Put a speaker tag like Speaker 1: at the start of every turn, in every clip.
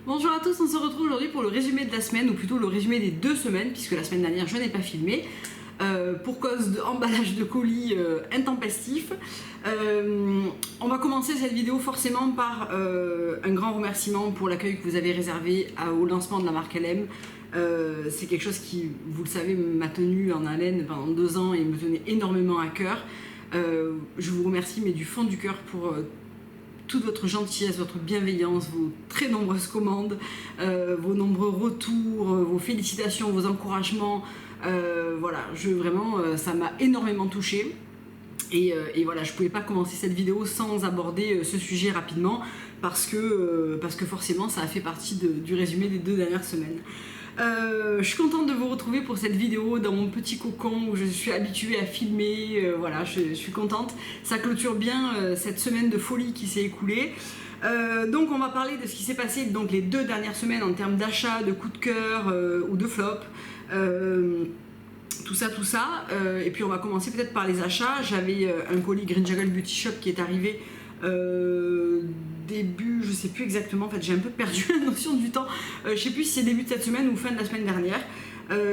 Speaker 1: Bonjour à tous, on se retrouve aujourd'hui pour le résumé de la semaine, ou plutôt le résumé des 2 semaines, puisque la semaine dernière je n'ai pas filmé, pour cause d'emballage de colis intempestif. On va commencer cette vidéo forcément par un grand remerciement pour l'accueil que vous avez réservé au lancement de la marque LM. C'est quelque chose qui, vous le savez, m'a tenu en haleine pendant 2 ans et me tenait énormément à cœur. Je vous remercie, mais du fond du cœur, pour toute votre gentillesse, votre bienveillance, vos très nombreuses commandes, vos nombreux retours, vos félicitations, vos encouragements. Voilà, vraiment, ça m'a énormément touchée. Et voilà, je ne pouvais pas commencer cette vidéo sans aborder ce sujet rapidement parce que forcément ça a fait partie du résumé des 2 dernières semaines. Je suis contente de vous retrouver pour cette vidéo dans mon petit cocon où je suis habituée à filmer. Voilà, je suis contente. Ça clôture bien cette semaine de folie qui s'est écoulée. Donc on va parler de ce qui s'est passé donc les 2 dernières semaines en termes d'achat, de coup de cœur ou de flop. Tout ça. Et puis on va commencer peut-être par les achats. J'avais un colis Green Jungle Beauty Shop qui est arrivé début, je sais plus exactement, en fait j'ai un peu perdu la notion du temps, je sais plus si c'est début de cette semaine ou fin de la semaine dernière.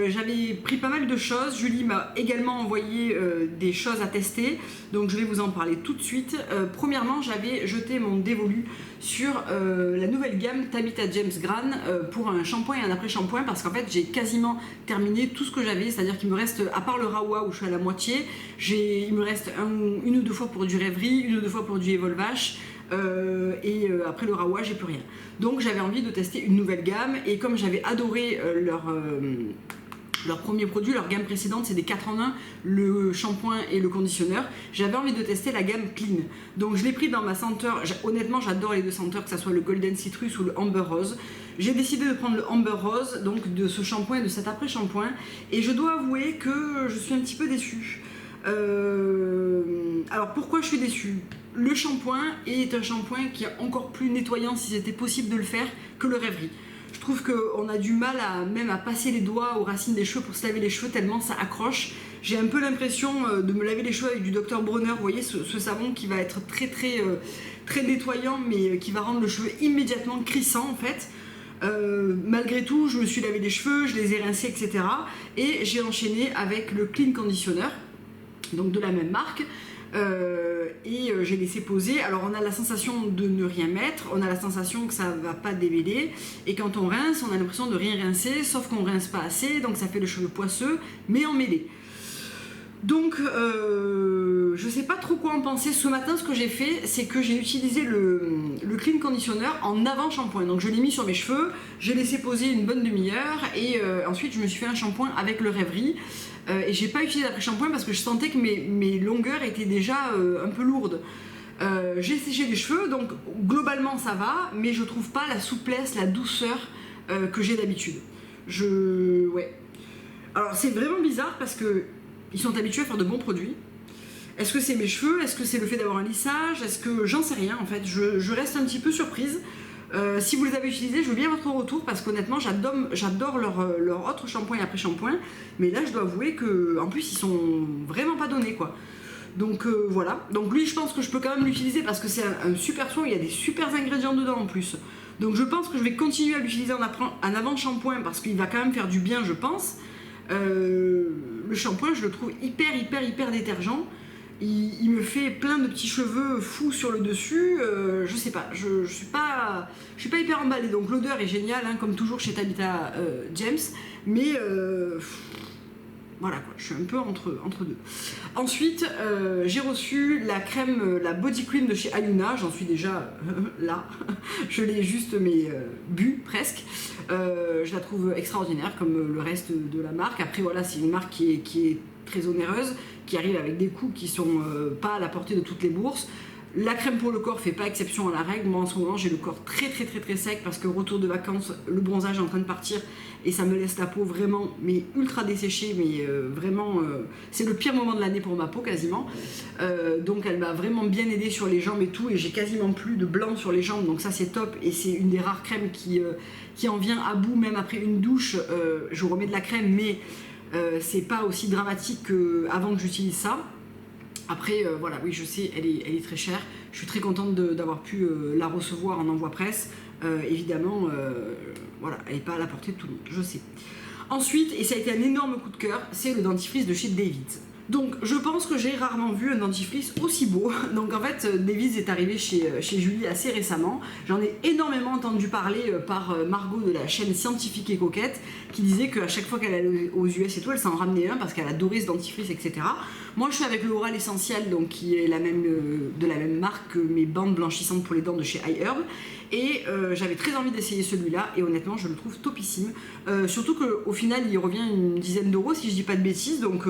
Speaker 1: J'avais pris pas mal de choses, Julie m'a également envoyé des choses à tester, donc je vais vous en parler tout de suite. Premièrement, j'avais jeté mon dévolu sur la nouvelle gamme Tabitha James Gran pour un shampoing et un après-shampoing, parce qu'en fait j'ai quasiment terminé tout ce que j'avais, c'est-à-dire qu'il me reste, à part le Rawa où je suis à la moitié, il me reste une ou deux fois pour du Rêverie, une ou deux fois pour du Evolvache, après le Rawa j'ai plus rien. Donc j'avais envie de tester une nouvelle gamme, et comme j'avais adoré leur premier produit, leur gamme précédente, c'est des 4 en 1, le shampoing et le conditionneur, j'avais envie de tester la gamme Clean. Donc je l'ai pris dans ma senteur, honnêtement j'adore les 2 senteurs, que ce soit le Golden Citrus ou le Amber Rose. J'ai décidé de prendre le Amber Rose, donc de ce shampoing et de cet après-shampoing, et je dois avouer que je suis un petit peu déçue. Alors pourquoi je suis déçue? Le shampoing est un shampoing qui est encore plus nettoyant, si c'était possible de le faire, que le Rêverie. Je trouve qu'on a du mal même à passer les doigts aux racines des cheveux pour se laver les cheveux tellement ça accroche. J'ai un peu l'impression de me laver les cheveux avec du Dr Bronner, vous voyez ce savon qui va être très nettoyant, mais qui va rendre le cheveu immédiatement crissant en fait. Malgré tout, je me suis lavé les cheveux, je les ai rincés, etc. Et j'ai enchaîné avec le Clean Conditioner, donc de la même marque. J'ai laissé poser. Alors on a la sensation de ne rien mettre, on a la sensation que ça va pas démêler, et quand on rince on a l'impression de rien rincer, sauf qu'on rince pas assez, donc ça fait le cheveu poisseux mais emmêlé. Donc je sais pas trop quoi en penser. Ce matin ce que j'ai fait, c'est que j'ai utilisé le Clean Conditioner en avant shampoing, donc je l'ai mis sur mes cheveux, j'ai laissé poser une bonne demi-heure, et ensuite je me suis fait un shampoing avec le Rêverie. Et j'ai pas utilisé l'après-shampoing parce que je sentais que mes longueurs étaient déjà un peu lourdes. J'ai séché les cheveux, donc globalement ça va, mais je trouve pas la souplesse, la douceur que j'ai d'habitude. Ouais. Alors c'est vraiment bizarre parce que ils sont habitués à faire de bons produits. Est-ce que c'est mes cheveux? Est-ce que c'est le fait d'avoir un lissage? Est-ce que j'en sais rien en fait? Je reste un petit peu surprise. Si vous les avez utilisés, je veux bien votre retour parce qu'honnêtement j'adore leur autre shampoing et après shampoing, mais là je dois avouer que en plus ils sont vraiment pas donnés quoi. Donc voilà, donc lui je pense que je peux quand même l'utiliser parce que c'est un super soin, il y a des super ingrédients dedans en plus. Donc je pense que je vais continuer à l'utiliser en avant shampoing parce qu'il va quand même faire du bien je pense. Le shampoing je le trouve hyper détergent. Il me fait plein de petits cheveux fous sur le dessus, je sais pas, je suis pas hyper emballée, donc l'odeur est géniale, hein, comme toujours chez Tabitha James, mais voilà quoi, je suis un peu entre deux. Ensuite, j'ai reçu la crème, la body cream de chez Ayuna, j'en suis déjà là, je l'ai juste bu presque. Je la trouve extraordinaire comme le reste de la marque. Après voilà, c'est une marque qui est très onéreuse, qui arrive avec des coûts qui sont pas à la portée de toutes les bourses. La crème pour le corps fait pas exception à la règle. Moi en ce moment j'ai le corps très sec parce que retour de vacances, le bronzage est en train de partir et ça me laisse la peau vraiment mais ultra desséchée, mais vraiment c'est le pire moment de l'année pour ma peau quasiment. Donc elle m'a vraiment bien aidée sur les jambes et tout, et j'ai quasiment plus de blanc sur les jambes, donc ça c'est top, et c'est une des rares crèmes qui en vient à bout même après une douche. Je remets de la crème mais c'est pas aussi dramatique qu'avant que j'utilise ça. Après, voilà, oui, je sais, elle est très chère. Je suis très contente d'avoir pu la recevoir en envoi presse. évidemment, voilà, elle n'est pas à la portée de tout le monde, je sais. Ensuite, et ça a été un énorme coup de cœur, c'est le dentifrice de chez David's. Donc je pense que j'ai rarement vu un dentifrice aussi beau. Donc en fait, David's est arrivé chez Julie assez récemment. J'en ai énormément entendu parler par Margot de la chaîne Scientifique et Coquette, qui disait qu'à chaque fois qu'elle allait aux US et tout, elle s'en ramenait un parce qu'elle adorait ce dentifrice, etc. Moi je suis avec le Oral Essentiel, donc qui est de la même marque que mes bandes blanchissantes pour les dents de chez iHerb. Et j'avais très envie d'essayer celui-là et honnêtement je le trouve topissime. Surtout qu'au final il revient une dizaine d'euros si je dis pas de bêtises, donc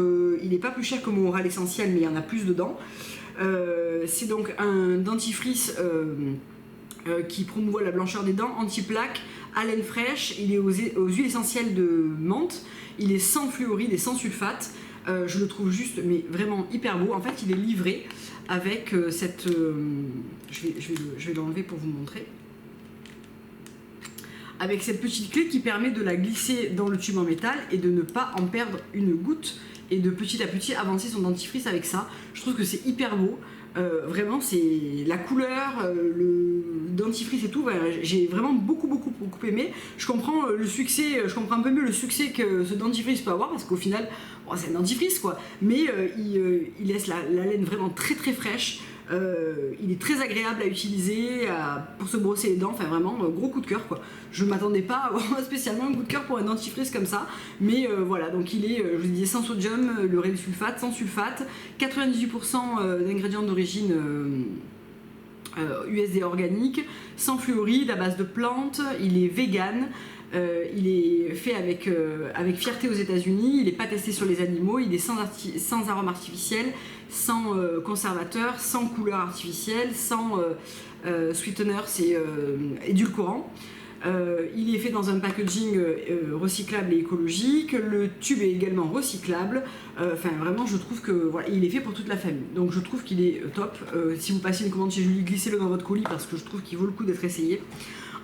Speaker 1: il n'est pas plus cher que mon Oral Essentiel mais il y en a plus dedans. C'est donc un dentifrice qui promouvoit la blancheur des dents, anti-plaque, haleine fraîche, il est aux huiles essentielles de menthe, il est sans fluoride et sans sulfate. Je le trouve juste mais vraiment hyper beau. En fait il est livré avec cette... je vais l'enlever pour vous montrer. Avec cette petite clé qui permet de la glisser dans le tube en métal et de ne pas en perdre une goutte et de petit à petit avancer son dentifrice avec ça. Je trouve que c'est hyper beau. Vraiment c'est la couleur, le dentifrice et tout, j'ai vraiment beaucoup aimé. Je comprends le succès, je comprends un peu mieux le succès que ce dentifrice peut avoir parce qu'au final bon, c'est un dentifrice quoi, mais il laisse la laine vraiment très fraîche. Il est très agréable à utiliser pour se brosser les dents, enfin vraiment gros coup de cœur quoi. Je m'attendais pas à avoir spécialement un coup de cœur pour un dentifrice comme ça, mais voilà, donc il est, je vous disais, sans sodium, le sulfate, sans sulfate, 98% d'ingrédients d'origine USDA organique, sans fluoride, à base de plantes, il est vegan. Il est fait avec fierté aux États-Unis, il n'est pas testé sur les animaux, il est sans arôme artificiel, sans conservateur, sans couleur artificielle, sans sweetener, c'est édulcorant. Il est fait dans un packaging recyclable et écologique, le tube est également recyclable, enfin vraiment je trouve que voilà, il est fait pour toute la famille, donc je trouve qu'il est top. Si vous passez une commande chez Julie, glissez-le dans votre colis parce que je trouve qu'il vaut le coup d'être essayé.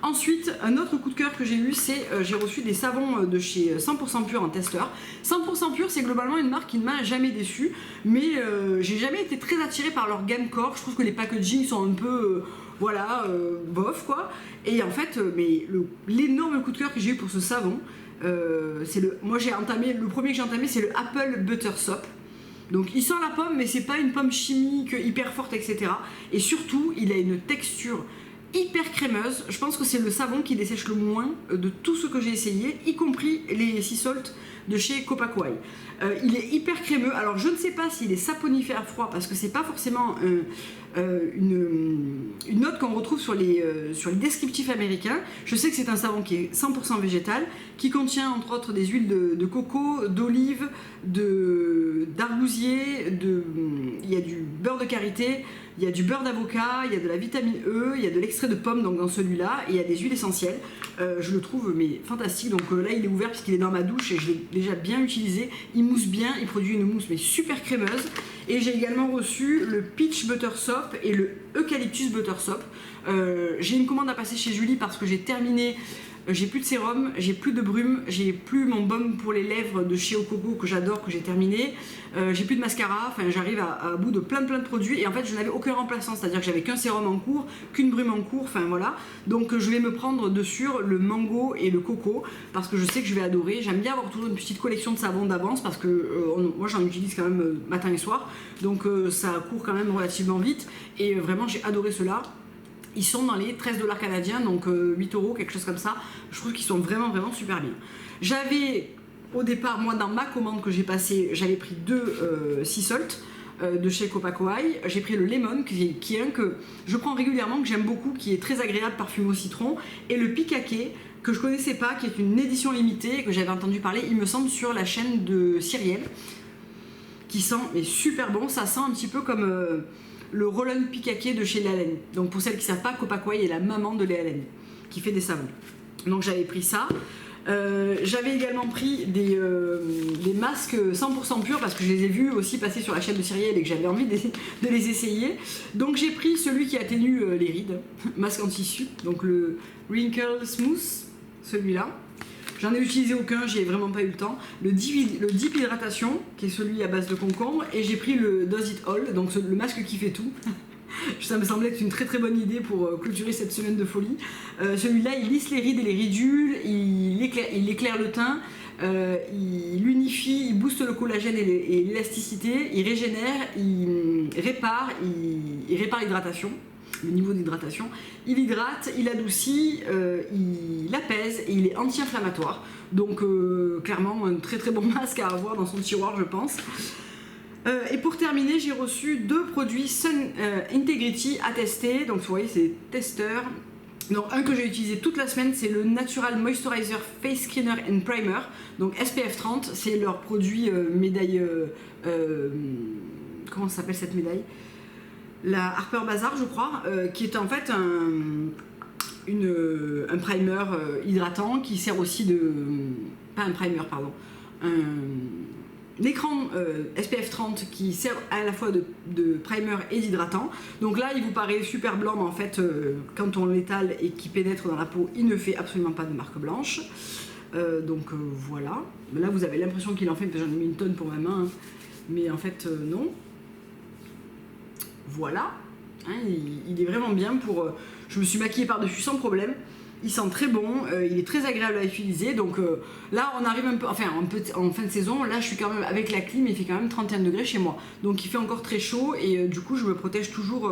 Speaker 1: Ensuite, un autre coup de cœur que j'ai eu, c'est j'ai reçu des savons de chez 100% Pur en testeur. 100% Pur, c'est globalement une marque qui ne m'a jamais déçue, mais j'ai jamais été très attirée par leur gamme corps. Je trouve que les packaging sont un peu, voilà, bof quoi. Et en fait, mais l'énorme coup de cœur que j'ai eu pour ce savon, c'est le premier que j'ai entamé, c'est le Apple Butter Soap. Donc il sent la pomme, mais c'est pas une pomme chimique hyper forte, etc. Et surtout, il a une texture hyper crémeuse. Je pense que c'est le savon qui dessèche le moins de tout ce que j'ai essayé, y compris les sea salt de chez Copaquai. Il est hyper crémeux. Alors je ne sais pas s'il est saponifère froid parce que c'est pas forcément une note qu'on retrouve sur les descriptifs américains. Je sais que c'est un savon qui est 100% végétal, qui contient entre autres des huiles de coco, d'olive, d'arbousier, il y a du beurre de karité, il y a du beurre d'avocat, il y a de la vitamine E, il y a de l'extrait de pomme donc dans celui-là, et il y a des huiles essentielles. Je le trouve mais fantastique. Donc là il est ouvert puisqu'il est dans ma douche et je l'ai déjà bien utilisé. Il mousse bien, il produit une mousse mais super crémeuse. Et j'ai également reçu le Peach Butter Soap et le Eucalyptus Butter Soap. J'ai une commande à passer chez Julie parce que j'ai terminé. J'ai plus de sérum, j'ai plus de brume, j'ai plus mon baume pour les lèvres de chez Ococo que j'adore, que j'ai terminé, j'ai plus de mascara, enfin j'arrive à bout de plein de produits et en fait je n'avais aucun remplaçant, c'est-à-dire que j'avais qu'un sérum en cours, qu'une brume en cours, enfin voilà. Donc je vais me prendre dessus le mango et le coco parce que je sais que je vais adorer. J'aime bien avoir toujours une petite collection de savons d'avance parce que moi j'en utilise quand même matin et soir, donc ça court quand même relativement vite et vraiment j'ai adoré cela. Ils sont dans les 13 $ canadiens, donc 8 €, quelque chose comme ça. Je trouve qu'ils sont vraiment super bien. J'avais, au départ, moi dans ma commande que j'ai passée, j'avais pris 2 sea salt de chez Copaquai. J'ai pris le lemon, qui est un que je prends régulièrement, que j'aime beaucoup, qui est très agréable, parfumé au citron. Et le pikake, que je connaissais pas, qui est une édition limitée, que j'avais entendu parler, il me semble, sur la chaîne de Cyrielle, qui sent mais super bon. Ça sent un petit peu comme... le Roll-On Pikake de chez Léa Lenne. Donc pour celles qui ne savent pas, Copaquai est la maman de Léa Lenne qui fait des savons. Donc j'avais pris ça. J'avais également pris des masques 100% purs parce que je les ai vus aussi passer sur la chaîne de Cyrielle et que j'avais envie de les essayer. Donc j'ai pris celui qui atténue les rides, masque en tissu, donc le Wrinkle Smooth, celui-là. J'en ai utilisé aucun, j'ai vraiment pas eu le temps. Le Deep Hydratation, qui est celui à base de concombre, et j'ai pris le Does It All, donc le masque qui fait tout. Ça me semblait être une très très bonne idée pour clôturer cette semaine de folie. Celui-là, il lisse les rides et les ridules, il éclaire le teint, il unifie, il booste le collagène et l'élasticité, il régénère, il répare l'hydratation, le niveau d'hydratation, il hydrate, il adoucit, il apaise et il est anti-inflammatoire. Donc clairement un très très bon masque à avoir dans son tiroir, je pense. Et pour terminer, j'ai reçu 2 produits Sun Integrity à tester. Donc vous voyez, c'est testeur. Donc un que j'ai utilisé toute la semaine, c'est le Natural Moisturizer Face Screener and Primer, donc SPF 30. C'est leur produit médaille. Comment ça s'appelle cette médaille? La Harper Bazaar, je crois, qui est en fait un primer hydratant qui sert aussi de. Pas un primer, pardon. L'écran SPF 30 qui sert à la fois de primer et d'hydratant. Donc là il vous paraît super blanc, mais en fait quand on l'étale et qu'il pénètre dans la peau, il ne fait absolument pas de marque blanche. Voilà. Là vous avez l'impression qu'il en fait, j'en ai mis une tonne pour ma main, hein. Mais en fait non. Voilà. Hein, il est vraiment bien pour... je me suis maquillée par-dessus sans problème. Il sent très bon, il est très agréable à utiliser. Donc là on arrive un peu, enfin en fin de saison, là je suis quand même avec la clim, il fait quand même 31 degrés chez moi. Donc il fait encore très chaud et du coup je me protège toujours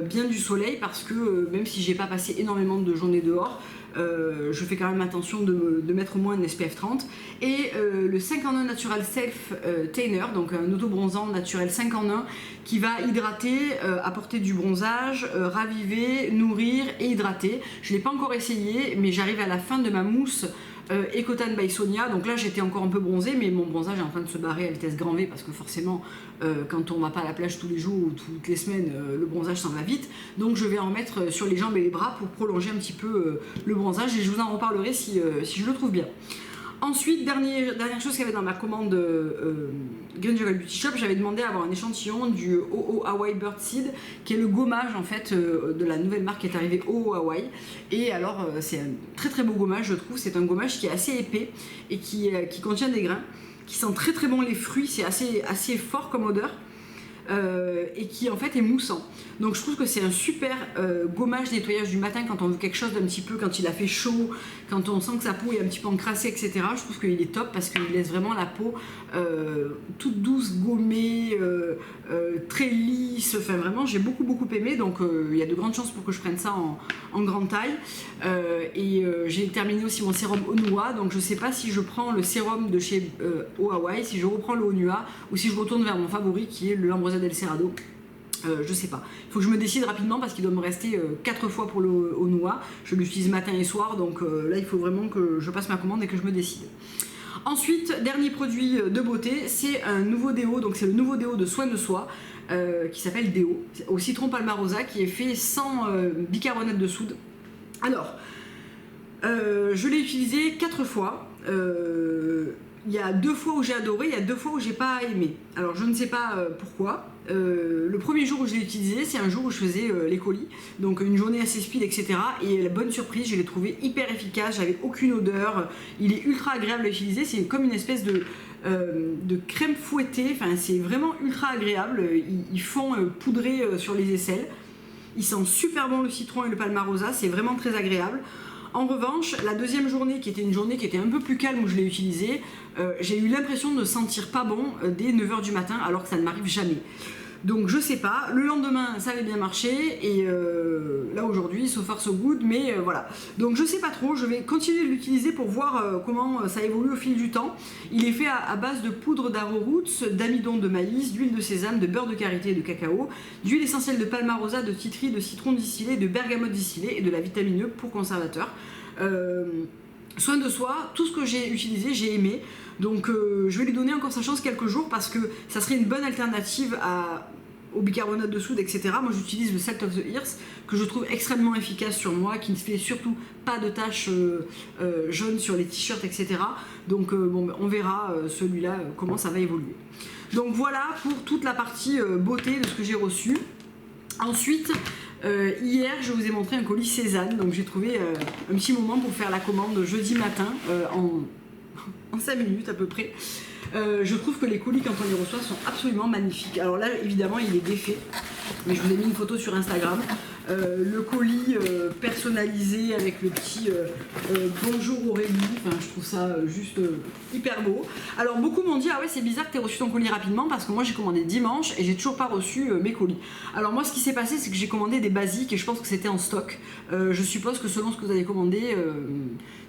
Speaker 1: bien du soleil parce que même si j'ai pas passé énormément de journées dehors, je fais quand même attention de mettre au moins un SPF 30. Et le 5 en 1 Natural Self Tanner, donc un auto-bronzant naturel 5 en 1 qui va hydrater, apporter du bronzage, raviver, nourrir et hydrater. Je ne l'ai pas encore essayé, mais j'arrive à la fin de ma mousse Ecotan by Sonia. Donc là j'étais encore un peu bronzée, mais mon bronzage est en train de se barrer à vitesse grand V parce que forcément quand on va pas à la plage tous les jours ou toutes les semaines, le bronzage s'en va vite. Donc je vais en mettre sur les jambes et les bras pour prolonger un petit peu le bronzage et je vous en reparlerai si je le trouve bien. Ensuite, dernière chose qu'il y avait dans ma commande Green Jungle Beauty Shop, j'avais demandé à avoir un échantillon du OO Hawaii Birdseed, qui est le gommage en fait de la nouvelle marque qui est arrivée, OO Hawaii. Et alors c'est un très très beau gommage, je trouve. C'est un gommage qui est assez épais et qui contient des grains, qui sent très très bon les fruits, c'est assez fort comme odeur. Et qui en fait est moussant. Donc je trouve que c'est un super gommage nettoyage du matin quand on veut quelque chose d'un petit peu, quand il a fait chaud, quand on sent que sa peau est un petit peu encrassée, etc. Je trouve qu'il est top parce qu'il laisse vraiment la peau toute douce, gommée, très lisse. Enfin vraiment j'ai beaucoup aimé, donc il y a de grandes chances pour que je prenne ça en grande taille. J'ai terminé aussi mon sérum Onua, donc je sais pas si je prends le sérum de chez Hawaii, si je reprends le Onua ou si je retourne vers mon favori qui est le Ambrosia del Cerrado. Je sais pas. Il faut que je me décide rapidement parce qu'il doit me rester 4 fois pour le Onua. Je l'utilise matin et soir, donc là il faut vraiment que je passe ma commande et que je me décide. Ensuite, dernier produit de beauté, c'est un nouveau déo, donc c'est le nouveau déo de Soin de Soi qui s'appelle Déo, au citron palmarosa, qui est fait sans bicarbonate de soude. Alors, je l'ai utilisé 4 fois. Il y a 2 fois où j'ai adoré, il y a 2 fois où j'ai pas aimé. Alors je ne sais pas pourquoi. Le premier jour où je l'ai utilisé, c'est un jour où je faisais les colis, donc une journée assez speed, etc. Et la bonne surprise, je l'ai trouvé hyper efficace, j'avais aucune odeur, il est ultra agréable à utiliser, c'est comme une espèce de crème fouettée, enfin c'est vraiment ultra agréable, ils font poudrer sur les aisselles. Il sent super bon le citron et le palmarosa, c'est vraiment très agréable. En revanche, la deuxième journée, qui était une journée qui était un peu plus calme où je l'ai utilisé, j'ai eu l'impression de sentir pas bon dès 9h du matin, alors que ça ne m'arrive jamais. Donc je sais pas, le lendemain ça avait bien marché, et là aujourd'hui, so far so good, mais voilà. Donc je sais pas trop, je vais continuer de l'utiliser pour voir comment ça évolue au fil du temps. Il est fait à base de poudre d'arrowroots, d'amidon de maïs, d'huile de sésame, de beurre de karité et de cacao, d'huile essentielle de palmarosa, de titri, de citron distillé, de bergamote distillée et de la vitamine E pour conservateur. Soin de soi, tout ce que j'ai utilisé, j'ai aimé. Donc je vais lui donner encore sa chance quelques jours parce que ça serait une bonne alternative au bicarbonate de soude, etc. Moi j'utilise le Salt of the Earth que je trouve extrêmement efficace sur moi, qui ne fait surtout pas de taches jaunes sur les t-shirts, etc. Donc bon, on verra celui-là comment ça va évoluer. Donc voilà pour toute la partie beauté de ce que j'ai reçu. Ensuite, hier je vous ai montré un colis Cézanne, donc j'ai trouvé un petit moment pour faire la commande jeudi matin en 5 minutes à peu près. Je trouve que les colis quand on les reçoit sont absolument magnifiques. Alors là évidemment il est défait, mais je vous ai mis une photo sur Instagram. Le colis personnalisé avec le petit bonjour Aurélie, enfin, je trouve ça juste hyper beau. Alors beaucoup m'ont dit ah ouais c'est bizarre que tu aies reçu ton colis rapidement parce que moi j'ai commandé dimanche et j'ai toujours pas reçu mes colis. Alors moi ce qui s'est passé c'est que j'ai commandé des basiques et je pense que c'était en stock. Je suppose que selon ce que vous avez commandé,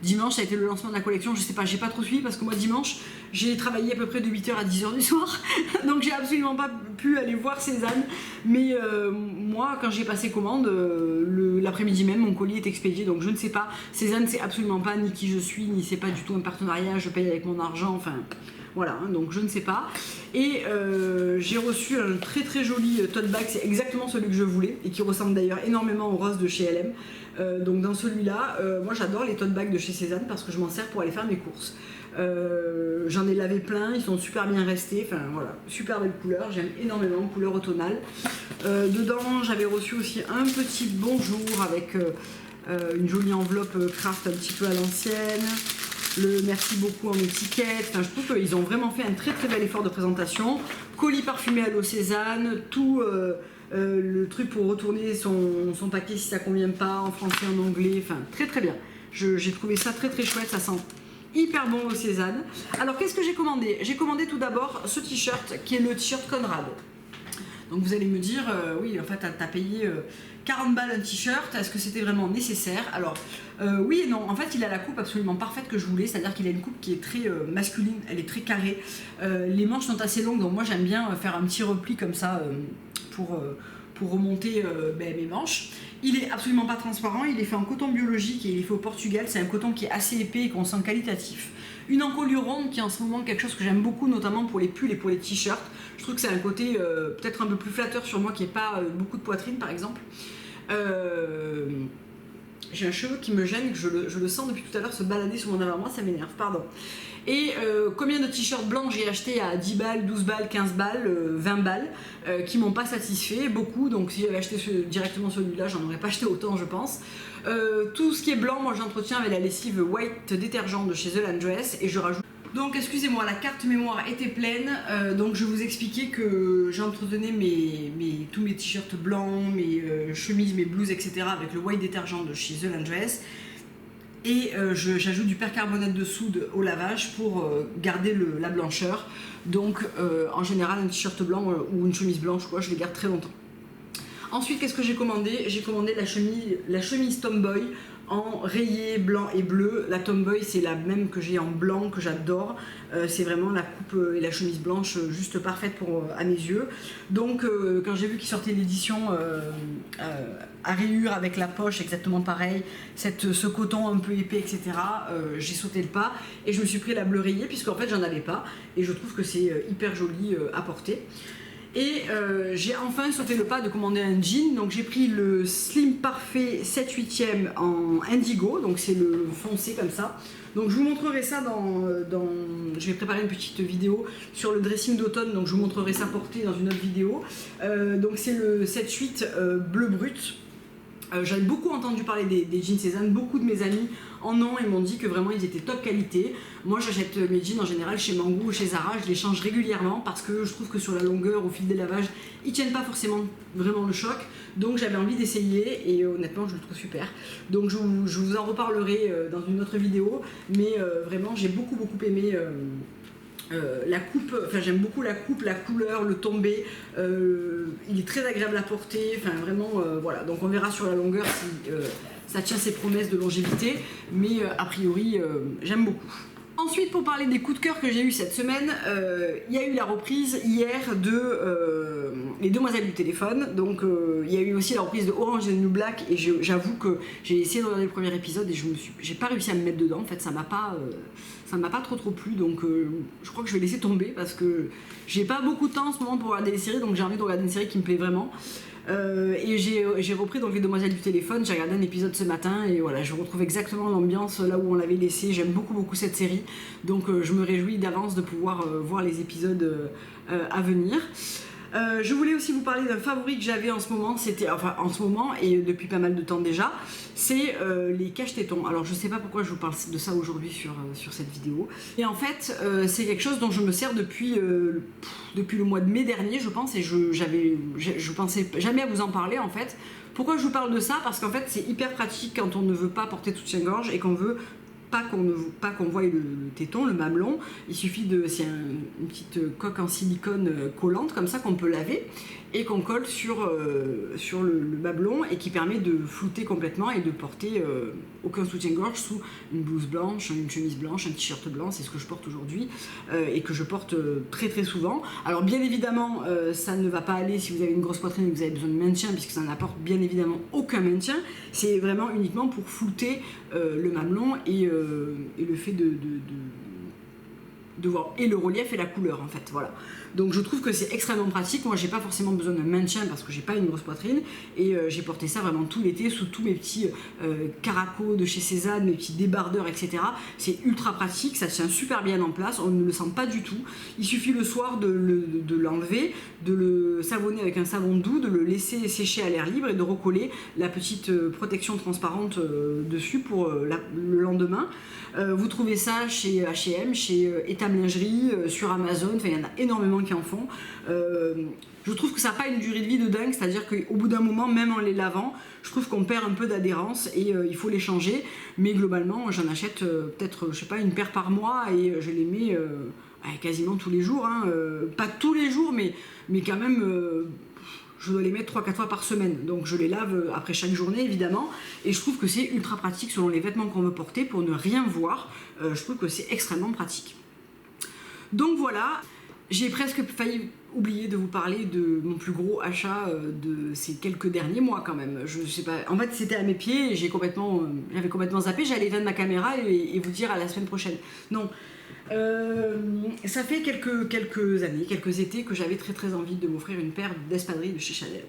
Speaker 1: dimanche ça a été le lancement de la collection, je sais pas, j'ai pas trop suivi parce que moi dimanche j'ai travaillé à peu près de 8h à 10h du soir donc j'ai absolument pas pu aller voir Cézanne, mais moi quand j'ai passé commande l'après-midi même mon colis est expédié, donc je ne sais pas. Cézanne c'est absolument pas ni qui je suis, ni c'est pas du tout un partenariat, je paye avec mon argent, enfin voilà, hein, donc je ne sais pas. Et j'ai reçu un très très joli tote bag, c'est exactement celui que je voulais et qui ressemble d'ailleurs énormément au rose de chez LM. Donc dans celui-là, moi j'adore les tote bags de chez Cézanne parce que je m'en sers pour aller faire mes courses. J'en ai lavé plein, ils sont super bien restés, enfin voilà, super belle couleur, j'aime énormément, couleur automnale. Dedans j'avais reçu aussi un petit bonjour avec une jolie enveloppe craft un petit peu à l'ancienne, le merci beaucoup en étiquette, enfin, je trouve qu'ils ont vraiment fait un très très bel effort de présentation. Colis parfumé à l'eau Cézanne, tout le truc pour retourner son paquet si ça convient pas, en français, en anglais, enfin très très bien. J'ai trouvé ça très très chouette, ça sent hyper bon au Cézanne. Alors qu'est-ce que j'ai commandé? J'ai commandé tout d'abord ce t-shirt qui est le t-shirt Conrad. Donc vous allez me dire, oui en fait t'as payé 40 balles un t-shirt, est-ce que c'était vraiment nécessaire? Alors oui et non, en fait il a la coupe absolument parfaite que je voulais, c'est-à-dire qu'il a une coupe qui est très masculine, elle est très carrée, les manches sont assez longues donc moi j'aime bien faire un petit repli comme ça pour remonter mes manches. Il est absolument pas transparent, il est fait en coton biologique et il est fait au Portugal, c'est un coton qui est assez épais et qu'on sent qualitatif. Une encolure ronde qui est en ce moment quelque chose que j'aime beaucoup, notamment pour les pulls et pour les t-shirts. Je trouve que c'est un côté peut-être un peu plus flatteur sur moi qui n'ai pas beaucoup de poitrine par exemple. J'ai un cheveu qui me gêne, que je le sens depuis tout à l'heure se balader sur mon avant-moi, ça m'énerve, pardon. Et combien de t-shirts blancs j'ai acheté à 10 balles, 12 balles, 15 balles, 20 balles, qui m'ont pas satisfait, beaucoup, donc si j'avais acheté directement celui-là, j'en aurais pas acheté autant je pense. Tout ce qui est blanc, moi j'entretiens avec la lessive White détergent de chez The Laundress et je rajoute. Donc excusez-moi, la carte mémoire était pleine, donc je vous expliquais que j'entretenais tous mes t-shirts blancs, mes chemises, mes blouses, etc. avec le White détergent de chez The Laundress. Et j'ajoute du percarbonate de soude au lavage pour garder la blancheur. Donc en général un t-shirt blanc ou une chemise blanche, je les garde très longtemps. Ensuite qu'est-ce que j'ai commandé? J'ai commandé la chemise Tomboy en rayé blanc et bleu. La Tomboy c'est la même que j'ai en blanc, que j'adore. C'est vraiment la coupe et la chemise blanche juste parfaite à mes yeux. Donc quand j'ai vu qu'il sortait l'édition à rayures avec la poche exactement pareil, ce coton un peu épais, etc. J'ai sauté le pas et je me suis pris la bleue rayée puisqu'en fait j'en avais pas et je trouve que c'est hyper joli à porter. Et j'ai enfin sauté le pas de commander un jean, donc j'ai pris le Slim Parfait 7/8e en indigo, donc c'est le foncé comme ça. Donc je vous montrerai ça je vais préparer une petite vidéo sur le dressing d'automne, donc je vous montrerai ça porté dans une autre vidéo. Donc c'est le 7/8 bleu brut. J'avais beaucoup entendu parler des jeans Cézanne, beaucoup de mes amis en ont et m'ont dit que vraiment ils étaient top qualité. Moi j'achète mes jeans en général chez Mangou ou chez Zara, je les change régulièrement parce que je trouve que sur la longueur, au fil des lavages, ils tiennent pas forcément vraiment le choc. Donc j'avais envie d'essayer et honnêtement je le trouve super. Donc je vous en reparlerai dans une autre vidéo, mais vraiment j'ai beaucoup aimé la coupe, enfin j'aime beaucoup la coupe, la couleur, le tombé, il est très agréable à porter, enfin vraiment voilà, donc on verra sur la longueur si ça tient ses promesses de longévité, mais a priori j'aime beaucoup. Ensuite, pour parler des coups de cœur que j'ai eu cette semaine, il y a eu la reprise hier de Les Demoiselles du téléphone. Donc il y a eu aussi la reprise de Orange is the New Black et j'avoue que j'ai essayé de regarder le premier épisode et j'ai pas réussi à me mettre dedans. En fait, ça m'a pas trop plu, donc je crois que je vais laisser tomber parce que j'ai pas beaucoup de temps en ce moment pour regarder les séries, donc j'ai envie de regarder une série qui me plaît vraiment. Et j'ai repris donc Les Demoiselles du téléphone, j'ai regardé un épisode ce matin et voilà, je retrouve exactement l'ambiance là où on l'avait laissé. J'aime beaucoup cette série, donc je me réjouis d'avance de pouvoir voir les épisodes à venir. Je voulais aussi vous parler d'un favori que j'avais en ce moment, et depuis pas mal de temps déjà, c'est les cache-tétons. Alors je sais pas pourquoi je vous parle de ça aujourd'hui sur cette vidéo. Et en fait, c'est quelque chose dont je me sers depuis le mois de mai dernier, je pense, et je pensais jamais à vous en parler en fait. Pourquoi je vous parle de ça? Parce qu'en fait c'est hyper pratique quand on ne veut pas porter de soutien-gorge et qu'on veut pas qu'on voie le téton, le mamelon. Il suffit c'est une petite coque en silicone collante comme ça qu'on peut laver et qu'on colle sur le mamelon et qui permet de flouter complètement et de porter aucun soutien-gorge sous une blouse blanche, une chemise blanche, un t-shirt blanc. C'est ce que je porte aujourd'hui et que je porte très très souvent. Alors bien évidemment ça ne va pas aller si vous avez une grosse poitrine et que vous avez besoin de maintien, puisque ça n'apporte bien évidemment aucun maintien. C'est vraiment uniquement pour flouter le mamelon et le fait de voir et le relief et la couleur en fait, voilà. Donc je trouve que c'est extrêmement pratique. Moi j'ai pas forcément besoin de maintien parce que j'ai pas une grosse poitrine et j'ai porté ça vraiment tout l'été sous tous mes petits caracos de chez Cézanne, mes petits débardeurs, etc. C'est ultra pratique, ça tient super bien en place, on ne le sent pas du tout. Il suffit le soir de l'enlever, de le savonner avec un savon doux, de le laisser sécher à l'air libre et de recoller la petite protection transparente dessus pour le lendemain. Vous trouvez ça chez H&M, chez Etam Lingerie, sur Amazon, enfin il y en a énormément qui en font. Je trouve que ça n'a pas une durée de vie de dingue, c'est-à-dire qu'au bout d'un moment, même en les lavant, je trouve qu'on perd un peu d'adhérence et il faut les changer. Mais globalement, j'en achète peut-être, je sais pas, une paire par mois et je les mets quasiment tous les jours. Hein. Pas tous les jours, mais quand même... je dois les mettre 3-4 fois par semaine, donc je les lave après chaque journée évidemment, et je trouve que c'est ultra pratique selon les vêtements qu'on veut porter pour ne rien voir. Je trouve que c'est extrêmement pratique. Donc voilà, j'ai presque failli oublier de vous parler de mon plus gros achat de ces quelques derniers mois quand même. Je sais pas, en fait c'était à mes pieds et j'avais complètement zappé. J'allais éteindre ma caméra et vous dire à la semaine prochaine. Non. Ça fait quelques années, quelques étés que j'avais très très envie de m'offrir une paire d'espadrilles de chez Chanel.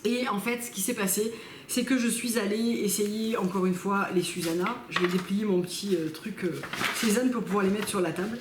Speaker 1: Et en fait, ce qui s'est passé, c'est que je suis allée essayer encore une fois les Susanna. Je vais déplier mon petit truc Cézanne pour pouvoir les mettre sur la table.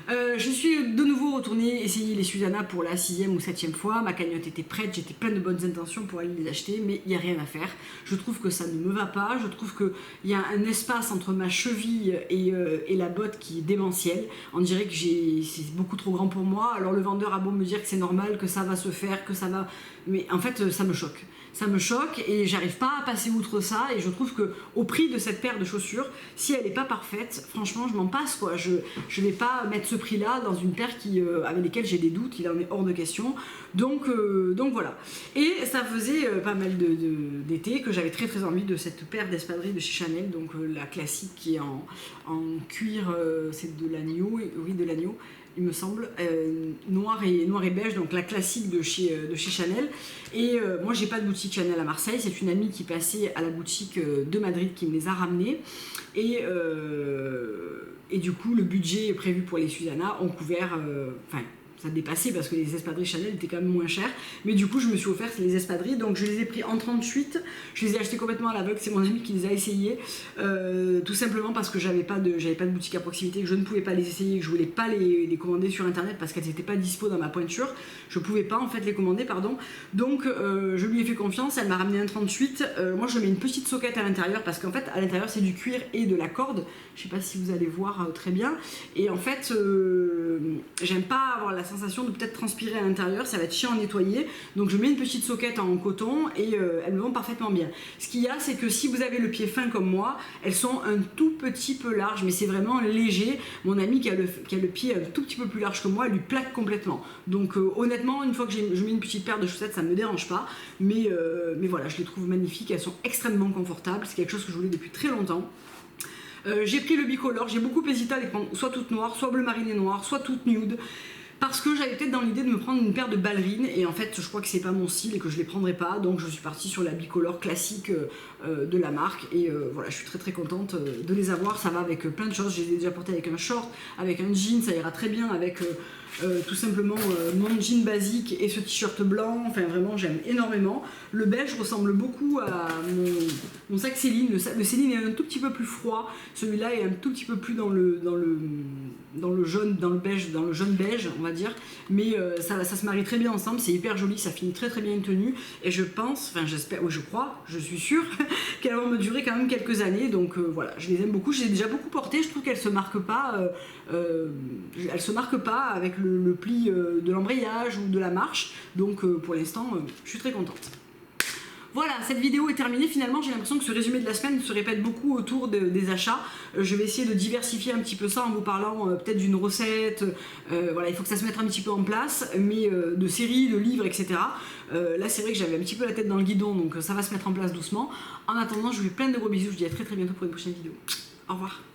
Speaker 1: Je suis de nouveau retournée essayer les Susanna pour la 6e ou 7e fois. Ma cagnotte était prête, j'étais pleine de bonnes intentions pour aller les acheter, mais il n'y a rien à faire. Je trouve que ça ne me va pas, je trouve qu'il y a un espace entre ma cheville et la botte qui est démentiel. On dirait que c'est beaucoup trop grand pour moi. Alors le vendeur a beau me dire que c'est normal, que ça va se faire, que ça va... Mais en fait, ça me choque. Ça me choque et j'arrive pas à passer outre ça, et je trouve que au prix de cette paire de chaussures, si elle n'est pas parfaite, franchement je m'en passe quoi. Je vais pas mettre ce prix là dans une paire avec lesquelles j'ai des doutes, il en est hors de question. Donc voilà. Et ça faisait pas mal d'été que j'avais très très envie de cette paire d'espadrilles de chez Chanel, donc la classique qui est en cuir, c'est de l'agneau, oui de l'agneau il me semble, noir et beige, donc la classique de chez Chanel. Et moi j'ai pas de boutique Chanel à Marseille, c'est une amie qui passait à la boutique de Madrid qui me les a ramenés, et du coup le budget prévu pour les Susanna ont couvert, ça dépassait parce que les espadrilles Chanel étaient quand même moins chères, mais du coup je me suis offert les espadrilles, donc je les ai pris en 38, je les ai achetés complètement à l'aveugle, c'est mon ami qui les a essayés, tout simplement parce que j'avais pas de boutique à proximité, que je ne pouvais pas les essayer, que je voulais pas les commander sur internet parce qu'elles n'étaient pas dispo dans ma pointure, je pouvais pas en fait les commander, pardon, donc je lui ai fait confiance, elle m'a ramené un 38, moi je mets une petite soquette à l'intérieur parce qu'en fait à l'intérieur c'est du cuir et de la corde, je sais pas si vous allez voir très bien, et en fait j'aime pas avoir la sensation de peut-être transpirer à l'intérieur, ça va être chiant à nettoyer, donc je mets une petite soquette en coton et elles me vont parfaitement bien. Ce qu'il y a, c'est que si vous avez le pied fin comme moi, elles sont un tout petit peu larges, mais c'est vraiment léger. Mon amie qui a le pied un tout petit peu plus large que moi, elle lui plaque complètement. Donc honnêtement, une fois que je mets une petite paire de chaussettes, ça me dérange pas, mais voilà, je les trouve magnifiques, elles sont extrêmement confortables, c'est quelque chose que je voulais depuis très longtemps. J'ai pris le bicolore, j'ai beaucoup hésité à les prendre soit toutes noires, soit bleu mariné noir, soit toutes nude, parce que j'avais peut-être dans l'idée de me prendre une paire de ballerines, et en fait je crois que c'est pas mon style et que je les prendrai pas, donc je suis partie sur la bicolore classique de la marque, et voilà, je suis très très contente de les avoir. Ça va avec plein de choses, je les ai déjà portées avec un short, avec un jean, ça ira très bien avec tout simplement mon jean basique et ce t-shirt blanc, enfin vraiment j'aime énormément. Le beige ressemble beaucoup à mon sac Céline, le Céline est un tout petit peu plus froid, celui-là est un tout petit peu plus dans le jaune, dans le jaune beige on va dire, mais ça se marie très bien ensemble, c'est hyper joli, ça finit très bien une tenue, et je pense, enfin j'espère, oui je crois, je suis sûre qu'elles vont me durer quand même quelques années, donc voilà, je les aime beaucoup, je les ai déjà beaucoup portées, je trouve qu'elles se marquent pas, avec le pli de l'embrayage ou de la marche, donc pour l'instant je suis très contente. Voilà, cette vidéo est terminée. Finalement, j'ai l'impression que ce résumé de la semaine se répète beaucoup autour des achats. Je vais essayer de diversifier un petit peu ça en vous parlant peut-être d'une recette. Voilà, il faut que ça se mette un petit peu en place, mais de séries, de livres, etc. Là, c'est vrai que j'avais un petit peu la tête dans le guidon, donc ça va se mettre en place doucement. En attendant, je vous fais plein de gros bisous. Je vous dis à très bientôt pour une prochaine vidéo. Au revoir.